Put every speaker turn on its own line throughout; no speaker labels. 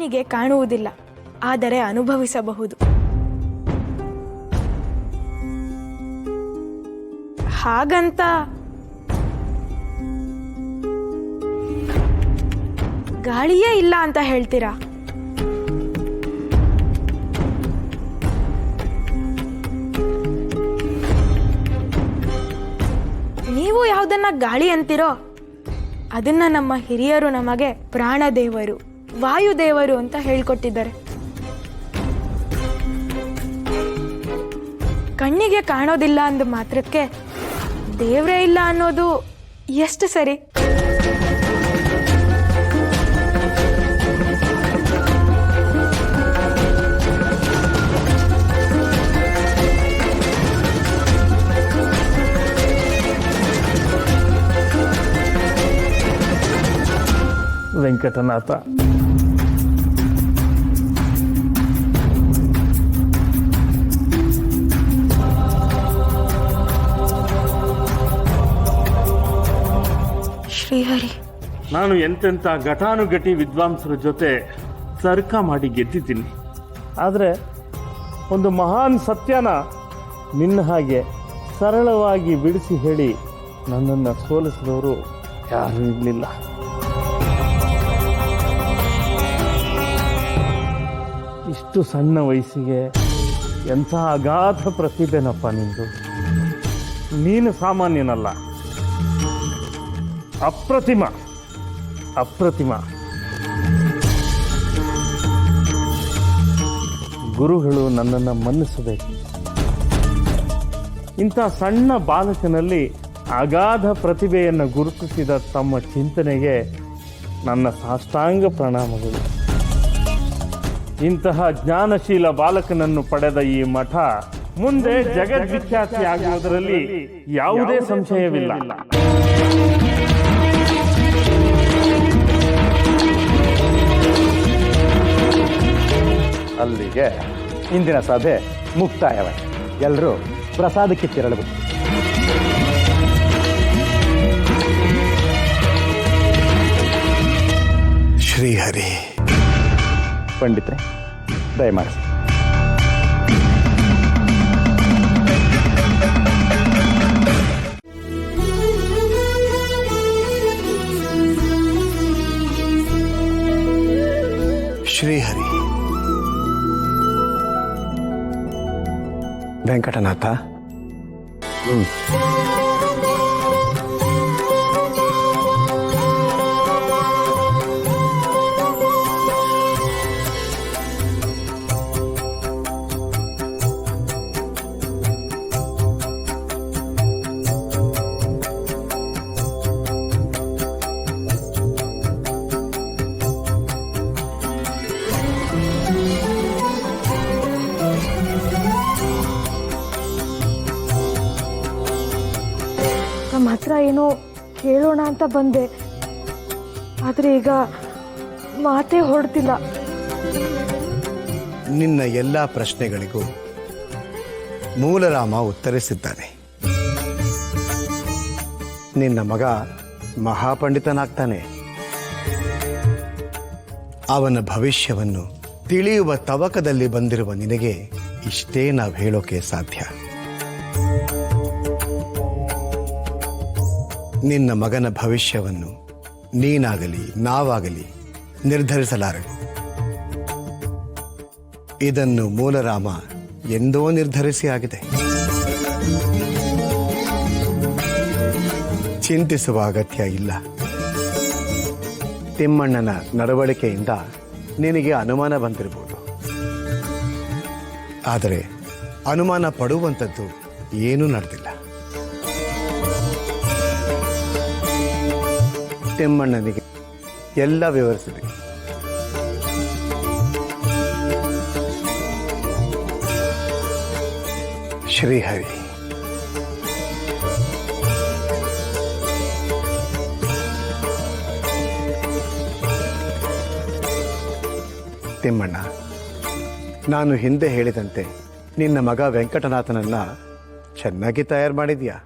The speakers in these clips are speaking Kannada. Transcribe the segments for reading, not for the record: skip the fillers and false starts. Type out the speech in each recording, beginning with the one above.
ಕಣ್ಣಿಗೆ ಕಾಣುವುದಿಲ್ಲ, ಆದರೆ ಅನುಭವಿಸಬಹುದು. ಹಾಗಂತ ಗಾಳಿಯೇ ಇಲ್ಲ ಅಂತ ಹೇಳ್ತೀರಾ? ನೀವು ಯಾವುದನ್ನ ಗಾಳಿ ಅಂತೀರೋ ಅದನ್ನ ನಮ್ಮ ಹಿರಿಯರು ನಮಗೆ ಪ್ರಾಣದೇವರು, ವಾಯುದೇವರು ಅಂತ ಹೇಳ್ಕೊಟ್ಟಿದ್ದಾರೆ. ಕಣ್ಣಿಗೆ ಕಾಣೋದಿಲ್ಲ ಅಂದ ಮಾತ್ರಕ್ಕೆ ದೇವ್ರೇ ಇಲ್ಲ ಅನ್ನೋದು ಎಷ್ಟು ಸರಿ?
ವೆಂಕಟನಾಥ,
ಶ್ರೀಹರಿ,
ನಾನು ಎಂತೆಂಥ ಘಟಾನುಘಟಿ ವಿದ್ವಾಂಸರ ಜೊತೆ ತರ್ಕ ಮಾಡಿ ಗೆದ್ದಿದ್ದೀನಿ. ಆದರೆ ಒಂದು ಮಹಾನ್ ಸತ್ಯನ ನಿನ್ನ ಹಾಗೆ ಸರಳವಾಗಿ ಬಿಡಿಸಿ ಹೇಳಿ ನನ್ನನ್ನು ಸೋಲಿಸಿದವರು ಯಾರೂ ಇರಲಿಲ್ಲ. ಇಷ್ಟು ಸಣ್ಣ ವಯಸ್ಸಿಗೆ ಎಂಥ ಅಗಾಧ ಪ್ರತಿಭೆನಪ್ಪ ನಿಂದು. ನೀನು ಸಾಮಾನ್ಯನಲ್ಲ, ಅಪ್ರತಿಮ ಅಪ್ರತಿಮ. ಗುರುಗಳು ನನ್ನನ್ನು ಮನ್ನಿಸಬೇಕು. ಇಂಥ ಸಣ್ಣ ಬಾಲಕನಲ್ಲಿ ಅಗಾಧ ಪ್ರತಿಭೆಯನ್ನು ಗುರುತಿಸಿದ ತಮ್ಮ ಚಿಂತನೆಗೆ ನನ್ನ ಸಾಷ್ಟಾಂಗ ಪ್ರಣಾಮಗಳು. ಇಂತಹ ಜ್ಞಾನಶೀಲ ಬಾಲಕನನ್ನು ಪಡೆದ ಈ ಮಠ ಮುಂದೆ ಜಗದ್ವಿಖ್ಯಾತಿಯಾಗುವುದರಲ್ಲಿ ಯಾವುದೇ ಸಂಶಯವಿಲ್ಲ.
ಅಲ್ಲಿಗೆ ಇಂದಿನ ಸಭೆ ಮುಕ್ತಾಯವಾಯಿತು. ಎಲ್ಲರೂ ಪ್ರಸಾದಕ್ಕೆ ತೆರಳಬೇಕು.
ಶ್ರೀಹರಿ.
ಪಂಡಿತ್ರೆ, ದಯಮಾಡಿ.
ಶ್ರೀಹರಿ. ವೆಂಕಟನಾಥ,
ನಮ್ಮ ಹತ್ರ ಏನೋ ಕೇಳೋಣ ಅಂತ ಬಂದೆ, ಆದರೆ ಈಗ ಮಾತೇ ಹೊರಡ್ತಿಲ್ಲ.
ನಿನ್ನ ಎಲ್ಲ ಪ್ರಶ್ನೆಗಳಿಗೂ ಮೂಲರಾಮ ಉತ್ತರಿಸಿದ್ದಾನೆ. ನಿನ್ನ ಮಗ ಮಹಾಪಂಡಿತನಾಗ್ತಾನೆ. ಅವನ ಭವಿಷ್ಯವನ್ನು ತಿಳಿಯುವ ತವಕದಲ್ಲಿ ಬಂದಿರುವ ನಿನಗೆ ಇಷ್ಟೇ ನಾವು ಹೇಳೋಕೆ ಸಾಧ್ಯ. ನಿನ್ನ ಮಗನ ಭವಿಷ್ಯವನ್ನು ನೀನಾಗಲಿ ನಾವಾಗಲಿ ನಿರ್ಧರಿಸಲಾರೆವು. ಇದನ್ನು ಮೂಲರಾಮ ಎಂದೋ ನಿರ್ಧರಿಸಿ ಆಗಿದೆ. ಚಿಂತಿಸುವ ಅಗತ್ಯ ಇಲ್ಲ. ತಿಮ್ಮಣ್ಣನ ನಡವಳಿಕೆಯಿಂದ ನಿನಗೆ ಅನುಮಾನ ಬಂದಿರಬಹುದು, ಆದರೆ ಅನುಮಾನ ಪಡುವಂಥದ್ದು ಏನೂ ನಡೆದಿಲ್ಲ. ತಿಮ್ಮಣ್ಣನಿಗೆ ಎಲ್ಲ ವಿವರಿಸಿದೆ. ಶ್ರೀಹರಿ. ತಿಮ್ಮಣ್ಣ, ನಾನು ಹಿಂದೆ ಹೇಳಿದಂತೆ ನಿನ್ನ ಮಗ ವೆಂಕಟನಾಥನನ್ನ ಚೆನ್ನಾಗಿ ತಯಾರು ಮಾಡಿದ್ಯಾ?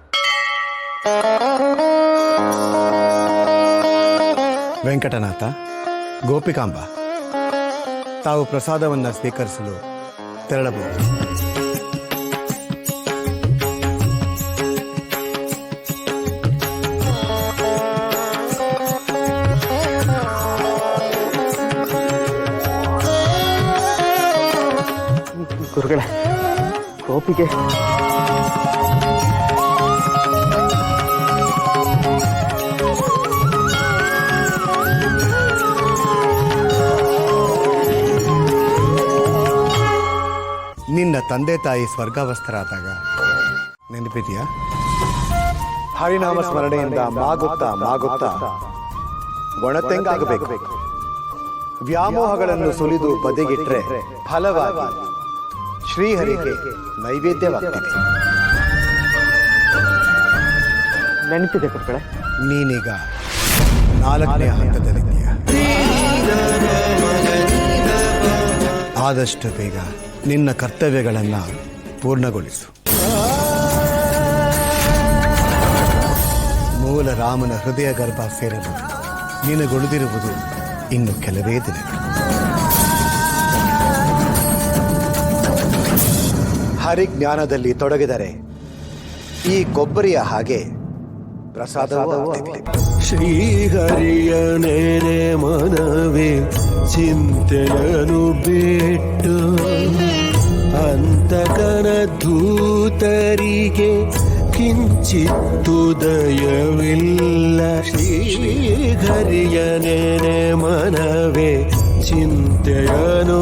ವೆಂಕಟನಾಥ, ಗೋಪಿಕಾಂಬ, ತಾವು ಪ್ರಸಾದವನ್ನು ಸ್ವೀಕರಿಸಲು ತೆರಳಬಹುದು.
ಗುರುಗಳೇ, ಕೋಪಿಗೆ
ನಿನ್ನ ತಂದೆ ತಾಯಿ ಸ್ವರ್ಗಾವಸ್ಥರಾದಾಗ ನೆನಪಿದೆಯಾ? ಹರಿನಾಮ ಸ್ಮರಣೆಯಿಂದ ಮಾಗುತ್ತಾ ಮಾಗುತ್ತಾ ಒಣತೆಂಗಾಗಬೇಕು. ವ್ಯಾಮೋಹಗಳನ್ನು ಸುಲಿದು ಬದಿಗಿಟ್ರೆ ಫಲವಾಗಿ ಶ್ರೀಹರಿಗೆ ನೈವೇದ್ಯವಾಗ್ತಿದೆ.
ನೆನಪಿದೆ ಗುರುಗಳೇ.
ನೀನೀಗ 4ನೇ ಹಂತದಲ್ಲಿದ್ದೀಯ. ಆದಷ್ಟು ಬೇಗ ನಿನ್ನ ಕರ್ತವ್ಯಗಳನ್ನು ಪೂರ್ಣಗೊಳಿಸು. ಮೂಲ ರಾಮನ ಹೃದಯ ಗರ್ಭ ಸೇರಲು ನಿನಗುಳಿದಿರುವುದು ಇನ್ನು ಕೆಲವೇ ದಿನಗಳು. ಹರಿಜ್ಞಾನದಲ್ಲಿ ತೊಡಗಿದರೆ ಈ ಕೊಬ್ಬರಿಯ ಹಾಗೆ ಪ್ರಸಾದವೂ ಆಗ್ತಿದೆ.
ಶ್ರೀಹರಿಯ ನೆರೆ ಮನವೇ ಚಿಂತೆಯನ್ನು ಬಿಟ್ಟು ಅಂತಕನ ದೂತರಿಗೆ ಕಿಂಚಿತ್ತು ದಯವಿಲ್ಲ. ಶ್ರೀಹರಿಯ ನೆರೆ ಮನವೇ ಚಿಂತೆಯನ್ನು